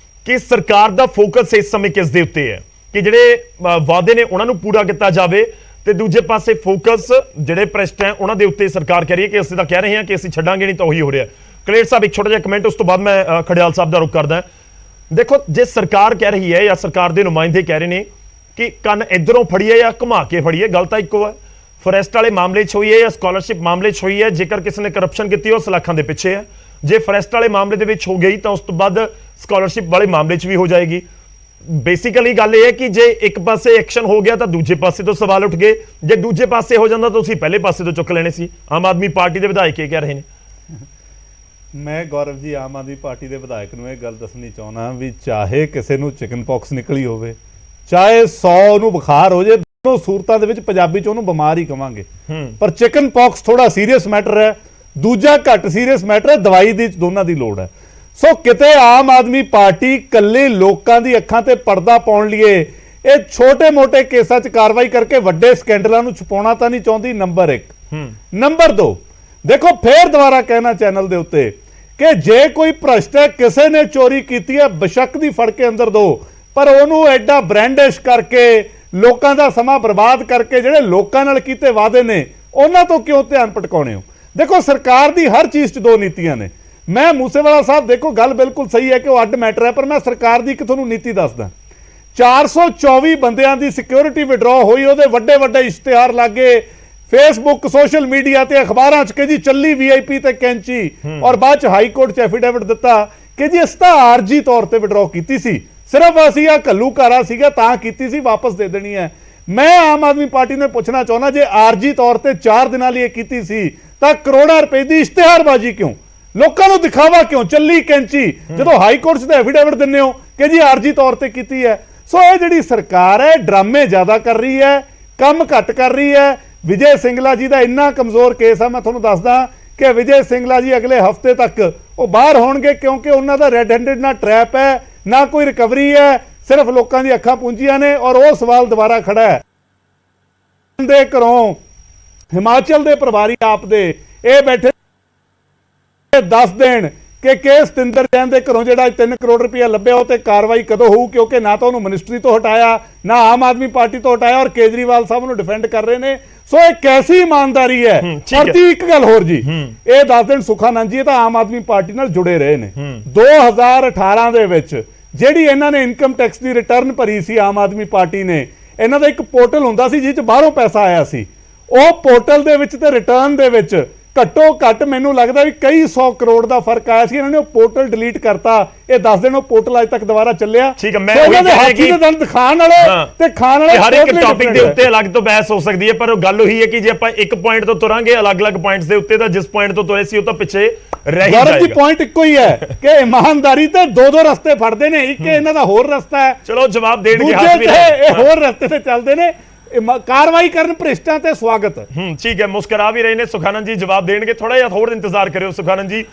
ਕਿ ਸਰਕਾਰ ਦਾ ਫੋਕਸ ਇਸ ਸਮੇਂ ਕਿਸ ਦੇ ਉੱਤੇ ਹੈ ਕਿ ਜਿਹੜੇ ਵਾਅਦੇ ਨੇ ਉਹਨਾਂ ਨੂੰ ਪੂਰਾ ਕੀਤਾ ਜਾਵੇ, ਤੇ ਦੂਜੇ ਪਾਸੇ ਫੋਕਸ ਜਿਹੜੇ ਭ੍ਰਿਸ਼ਟ ਹੈ ਉਹਨਾਂ ਦੇ ਉੱਤੇ ਸਰਕਾਰ ਕਹਿ ਰਹੀ ਹੈ ਕਿ ਅਸੀਂ ਤਾਂ ਕਹਿ ਰਹੇ ਹਾਂ ਕਿ ਅਸੀਂ ਛੱਡਾਂਗੇ ਨਹੀਂ ਤਾਂ ਉਹੀ ਹੋ ਰਿਹਾ। ਕਲੇਰ ਸਾਹਿਬ ਇੱਕ ਛੋਟਾ ਜਿਹਾ ਕਮੈਂਟ, ਉਸ ਤੋਂ ਬਾਅਦ ਮੈਂ ਖੜਿਆਲ ਸਾਹਿਬ ਦਾ ਰੁਖ ਕਰਦਾ। ਦੇਖੋ ਜੇ ਸਰਕਾਰ ਕਹਿ ਰਹੀ ਹੈ ਜਾਂ ਸਰਕਾਰ ਦੇ ਨੁਮਾਇੰਦੇ ਕਹਿ ਰਹੇ ਨੇ ਕਿ ਕੰਨ ਇਧਰੋਂ ਫੜੀਏ ਜਾਂ ਘੁਮਾ ਕੇ ਫੜੀਏ, ਗੱਲ ਤਾਂ ਇੱਕੋ ਹੈ। ਫੋਰੈਸਟ ਵਾਲੇ ਮਾਮਲੇ 'ਚ ਹੋਈ ਹੈ ਜਾਂ ਸਕਾਲਰਸ਼ਿਪ ਮਾਮਲੇ 'ਚ ਹੋਈ ਹੈ, ਜੇਕਰ ਕਿਸੇ ਨੇ ਕਰਪਸ਼ਨ ਕੀਤੀ ਉਹ ਸਲਾਖਾਂ ਦੇ ਪਿੱਛੇ ਹੈ। ਜੇ ਫੋਰੈਸਟ ਵਾਲੇ ਮਾਮਲੇ ਦੇ ਵਿੱਚ ਹੋ ਗਈ ਤਾਂ ਉਸ ਤੋਂ ਬਾਅਦ ਸਕਾਲਰਸ਼ਿਪ ਵਾਲੇ ਮਾਮਲੇ 'ਚ ਵੀ ਹੋ ਜਾਏਗੀ। ਬੇਸਿਕਲੀ ਗੱਲ ਇਹ ਹੈ ਕਿ ਜੇ ਇੱਕ ਪਾਸੇ ਐਕਸ਼ਨ ਹੋ ਗਿਆ ਤਾਂ ਦੂਜੇ ਪਾਸੇ ਤੋਂ ਸਵਾਲ ਉੱਠ ਗਏ, ਜੇ ਦੂਜੇ ਪਾਸੇ ਹੋ ਜਾਂਦਾ ਤਾਂ ਤੁਸੀਂ ਪਹਿਲੇ ਪਾਸੇ ਤੋਂ ਚੁੱਕ ਲੈਣੇ ਸੀ। ਆਮ ਆਦਮੀ ਪਾਰਟੀ ਦੇ ਵਿਧਾਇਕ ਇਹ ਕਹਿ ਰਹੇ ਨੇ। ਮੈਂ ਗੌਰਵ ਜੀ ਆਮ ਆਦਮੀ ਪਾਰਟੀ ਦੇ ਵਿਧਾਇਕ ਨੂੰ ਇਹ ਗੱਲ ਦੱਸਣੀ ਚਾਹੁੰਦਾ ਵੀ ਚਾਹੇ ਕਿਸੇ ਨੂੰ ਚਿਕਨ ਪੌਕਸ ਨਿਕਲੀ ਹੋਵੇ, ਚਾਹੇ 100 ਨੂੰ ਬੁਖਾਰ ਹੋ ਜਾਏ, ਦੋਨੋਂ ਸੂਰਤਾਂ ਦੇ ਵਿੱਚ ਪੰਜਾਬੀ 'ਚ ਉਹਨੂੰ ਬਿਮਾਰ ਹੀ ਕਵਾਂਗੇ। ਪਰ ਚਿਕਨ ਪੌਕਸ ਥੋੜਾ ਸੀਰੀਅਸ ਮੈਟਰ ਹੈ, ਦੂਜਾ ਘੱਟ ਸੀਰੀਅਸ ਮੈਟਰ ਹੈ, ਦਵਾਈ ਦੀ ਦੋਨਾਂ ਦੀ ਲੋੜ ਹੈ। ਸੋ ਕਿਤੇ ਆਮ ਆਦਮੀ ਪਾਰਟੀ ਇਕੱਲੇ ਲੋਕਾਂ ਦੀ ਅੱਖਾਂ ਤੇ ਪਰਦਾ ਪਾਉਣ ਲਈ ਇਹ ਛੋਟੇ-ਮੋਟੇ ਕੇਸਾਂ 'ਚ ਕਾਰਵਾਈ ਕਰਕੇ ਵੱਡੇ ਸਕੈਂਡਲਾਂ ਨੂੰ ਛੁਪਾਉਣਾ ਤਾਂ ਨਹੀਂ ਚਾਹੁੰਦੀ, ਨੰਬਰ 1। ਨੰਬਰ 2, ਦੇਖੋ ਫੇਰ ਦੁਬਾਰਾ ਕਹਿਣਾ ਚੈਨਲ ਦੇ ਉੱਤੇ ਕਿ ਜੇ ਕੋਈ ਭ੍ਰਸ਼ਟ ਹੈ, ਕਿਸੇ ਨੇ ਚੋਰੀ ਕੀਤੀ ਹੈ, ਬੇਸ਼ੱਕ ਦੀ ਫੜ ਕੇ ਅੰਦਰ ਦਿਓ, ਪਰ ਉਹਨੂੰ ਐਡਾ ਬ੍ਰੈਂਡਿਸ਼ ਕਰਕੇ ਲੋਕਾਂ ਦਾ ਸਮਾਂ ਬਰਬਾਦ ਕਰਕੇ ਜਿਹੜੇ ਲੋਕਾਂ ਨਾਲ ਕੀਤੇ ਵਾਅਦੇ ਨੇ ਉਹਨਾਂ ਤੋਂ ਕਿਉਂ ਧਿਆਨ ਭਟਕਾਉਣੇ ਹੋ? ਦੇਖੋ ਸਰਕਾਰ ਦੀ ਹਰ ਚੀਜ਼ 'ਚ ਦੋ ਨੀਤੀਆਂ ਨੇ। ਮੈਂ ਮੂਸੇਵਾਲਾ ਸਾਹਿਬ ਦੇਖੋ ਗੱਲ ਬਿਲਕੁਲ ਸਹੀ ਹੈ ਕਿ ਉਹ ਅੱਡ ਮੈਟਰ ਹੈ, ਪਰ ਮੈਂ ਸਰਕਾਰ ਦੀ ਇੱਕ ਤੁਹਾਨੂੰ ਨੀਤੀ ਦੱਸਦਾ। 424 ਬੰਦਿਆਂ ਦੀ ਸਿਕਿਉਰਿਟੀ ਵਿਡਰਾਅ ਹੋਈ, ਉਹਦੇ ਵੱਡੇ ਵੱਡੇ ਇਸ਼ਤਿਹਾਰ ਲੱਗੇ ਫੇਸਬੁੱਕ, ਸੋਸ਼ਲ ਮੀਡੀਆ ਤੇ ਅਖਬਾਰਾਂ 'ਚ ਕਿ ਜੀ ਚੱਲੀ VIP ਤੇ ਕੈਂਚੀ, ਔਰ ਬਾਅਦ 'ਚ ਹਾਈ ਕੋਰਟ 'ਚ ਐਫੀਡੇਵਿਟ ਦਿੱਤਾ ਕਿ ਜੀ ਇਸ ਤਾਂ ਆਰਜੀ ਤੌਰ ਤੇ ਵਿਡਰਾਅ ਕੀਤੀ ਸੀ, ਸਿਰਫ ਅਸੀਂ ਆ ਘੱਲੂਘਾਰਾ ਸੀਗਾ ਤਾਂ ਕੀਤੀ ਸੀ, ਵਾਪਸ ਦੇ ਦੇਣੀ ਹੈ। ਮੈਂ ਆਮ ਆਦਮੀ ਪਾਰਟੀ ਨੂੰ ਪੁੱਛਣਾ ਚਾਹੁੰਦਾ, ਜੇ ਆਰਜੀ ਤੌਰ ਤੇ 4 ਦਿਨਾਂ ਲਈ ਇਹ ਕੀਤੀ ਸੀ ਤਾਂ ਕਰੋੜਾਂ ਰੁਪਏ ਦੀ ਇਸ਼ਤਿਹਾਰਬਾਜ਼ੀ ਕਿਉਂ, ਲੋਕਾਂ ਨੂੰ ਦਿਖਾਵਾ ਕਿਉਂ, ਚੱਲੀ ਕੈਂਚੀ, ਜਦੋਂ ਹਾਈ ਕੋਰਟ 'ਚ ਤਾਂ ਐਫੀਡੇਵਿਟ ਦਿੰਦੇ ਹੋ ਕਿ ਜੀ ਆਰਜੀ ਤੌਰ ਤੇ ਕੀਤੀ ਹੈ। ਸੋ ਇਹ ਜਿਹੜੀ ਸਰਕਾਰ ਹੈ ਡਰਾਮੇ ਜ਼ਿਆਦਾ ਕਰ ਰਹੀ ਹੈ, ਕੰਮ ਘੱਟ ਕਰ ਰਹੀ ਹੈ। ਵਿਜੇ ਸਿੰਗਲਾ ਜੀ ਦਾ ਇੰਨਾ ਕਮਜ਼ੋਰ ਕੇਸ ਆ, ਮੈਂ ਤੁਹਾਨੂੰ ਦੱਸਦਾ ਕਿ ਵਿਜੇ ਸਿੰਗਲਾ ਜੀ ਅਗਲੇ ਹਫ਼ਤੇ ਤੱਕ ਉਹ ਬਾਹਰ ਹੋਣਗੇ, ਕਿਉਂਕਿ ਉਹਨਾਂ ਦਾ ਰੈੱਡ ਹੈਂਡਡ ਨਾ ਟਰੈਪ ਹੈ ਨਾ ਕੋਈ ਰਿਕਵਰੀ ਹੈ, ਸਿਰਫ ਲੋਕਾਂ ਦੀ ਅੱਖਾਂ ਪੂੰਝੀਆਂ ਨੇ। ਔਰ ਉਹ ਸਵਾਲ ਦੁਬਾਰਾ ਖੜਾ ਹੈ ਦੇ ਘਰੋਂ ਹਿਮਾਚਲ ਦੇ ਪ੍ਰਭਾਰੀ ਆਪ ਦੇ ਇਹ ਬੈਠੇ ਦੱਸ ਦੇਣ ਕਿ ਸਤਿੰਦਰ ਜੈਨ ਦੇ ਘਰੋਂ ਜਿਹੜਾ 3 ਕਰੋੜ ਰੁਪਇਆ ਲੱਭਿਆ ਉਹ ਤੇ ਕਾਰਵਾਈ ਕਦੋਂ ਹੋਊ, ਕਿਉਂਕਿ ਨਾ ਤਾਂ ਉਹਨੂੰ ਮਿਨਿਸਟਰੀ ਤੋਂ ਹਟਾਇਆ, ਨਾ ਆਮ ਆਦਮੀ ਪਾਰਟੀ ਤੋਂ ਹਟਾਇਆ, ਔਰ ਕੇਜਰੀਵਾਲ ਸਾਹਿਬ ਨੂੰ ਡਿਫੈਂਡ ਕਰ ਰਹੇ ਨੇ। ਸੋ ਇਹ ਕੈਸੀ ਇਮਾਨਦਾਰੀ ਹੈ। ਪਰ ਜੀ ਇੱਕ ਗੱਲ ਹੋਰ ਜੀ, ਇਹ ਦੱਸ ਦੇਣ ਸੁਖਾਨੰਦ ਜੀ, ਇਹ ਤਾਂ ਆਮ ਆਦਮੀ ਪਾਰਟੀ ਨਾਲ ਜੁੜੇ ਰਹੇ ਨੇ। 2018 ਦੇ ਵਿੱਚ ਜਿਹੜੀ ਇਹਨਾਂ ਨੇ ਇਨਕਮ ਟੈਕਸ ਦੀ ਰਿਟਰਨ ਭਰੀ ਸੀ ਆਮ ਆਦਮੀ ਪਾਰਟੀ ਨੇ, ਇਹਨਾਂ ਦਾ ਇੱਕ ਪੋਰਟਲ ਹੁੰਦਾ ਸੀ ਜਿਸ 'ਚ ਬਾਹਰੋਂ ਪੈਸਾ ਆਇਆ ਸੀ। ਉਹ ਪੋਰਟਲ ਦੇ ਵਿੱਚ ਤੇ ਰਿਟਰਨ ਦੇ ਵਿੱਚ ਘੱਟੋ ਘੱਟ ਮੈਨੂੰ ਲੱਗਦਾ ਵੀ ਕਈ 100 ਕਰੋੜ ਦਾ ਫਰਕ ਆਇਆ ਸੀ। ਇਹਨਾਂ ਨੇ ਉਹ ਪੋਰਟਲ ਡਿਲੀਟ ਕਰਤਾ। ਇਹ ਦੱਸ ਦੇਣ ਉਹ ਪੋਰਟਲ ਅੱਜ ਤੱਕ ਦੁਬਾਰਾ ਚੱਲਿਆ। ਠੀਕ ਹੈ, ਮੈਂ ਉਹਨਾਂ ਦੇ ਹਾਥੀ ਦੇ ਦੰਦ ਖਾਣ ਵਾਲੇ ਤੇ ਖਾਣ ਵਾਲੇ ਹਰ ਇੱਕ ਟੌਪਿਕ ਦੇ ਉੱਤੇ ਅਲੱਗ ਤੋਂ ਬਹਿਸ ਹੋ ਸਕਦੀ ਹੈ, ਪਰ ਉਹ ਗੱਲ ਉਹੀ ਹੈ ਕਿ ਜੇ ਆਪਾਂ ਇੱਕ ਪੁਆਇੰਟ ਤੋਂ ਤੁਰਾਂਗੇ ਅਲੱਗ-ਅਲੱਗ ਪੁਆਇੰਟਸ ਦੇ ਉੱਤੇ, ਤਾਂ ਜਿਸ ਪੁਆਇੰਟ ਤੋਂ ਤੁਰੇ ਸੀ ਉਹ ਤਾਂ ਪਿੱਛੇ ਰਹਿ ਹੀ ਜਾਏਗਾ। ਜੀ ਪੁਆਇੰਟ ਇੱਕੋ ਹੀ ਹੈ ਕਿ ਇਮਾਨਦਾਰੀ ਤੇ ਦੋ ਰਸਤੇ ਫੜਦੇ ਨੇ, ਇੱਕ ਇਹਨਾਂ ਦਾ ਹੋਰ ਰਸਤਾ ਹੈ, ਚਲੋ ਜਵਾਬ ਦੇਣਗੇ, ਹੱਥ ਵੀ ਇਹ ਹੋਰ ਰਸਤੇ ਤੇ ਚੱਲਦੇ ਨੇ। ਕਾਰਵਾਈ ਕਰਨ ਭ੍ਰਿਸ਼ਟਾਂ ਤੇ ਸਵਾਗਤ। ਠੀਕ ਹੈ, ਮੁਸਕਰਾ ਵੀ ਰਹੇ ਨੇ ਸੁਖਾਨੰਦ ਜੀ, ਜਵਾਬ ਦੇਣਗੇ। ਥੋੜਾ ਜਿਹਾ ਹੋਰ ਇੰਤਜ਼ਾਰ ਕਰਿਓ ਸੁਖਾਨੰਦ ਜੀ।